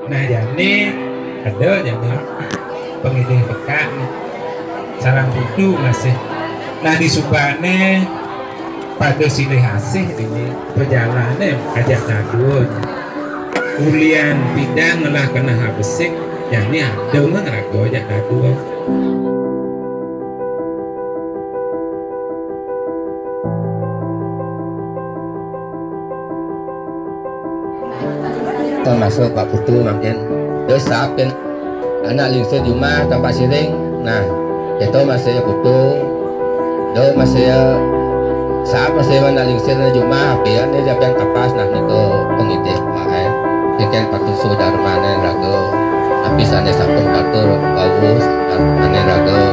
Nah jane ada jane pengiding pekan sarang kudu masih. Nah di Subane pada silih asih ini perjalanan ajak nadun ulian bidang lah kena habesik jane ada ngerago ajak nadun. Masuk Pak Putu makin terus saapin anak lingsir di rumah tempat siring. Nah itu masih Putu do masih saat masih anak lingsir di rumah api ini dia yang kapas. Nah itu pengidih Pak bikin patu sudah mana rago tapi sana sapun patur bagus ane rago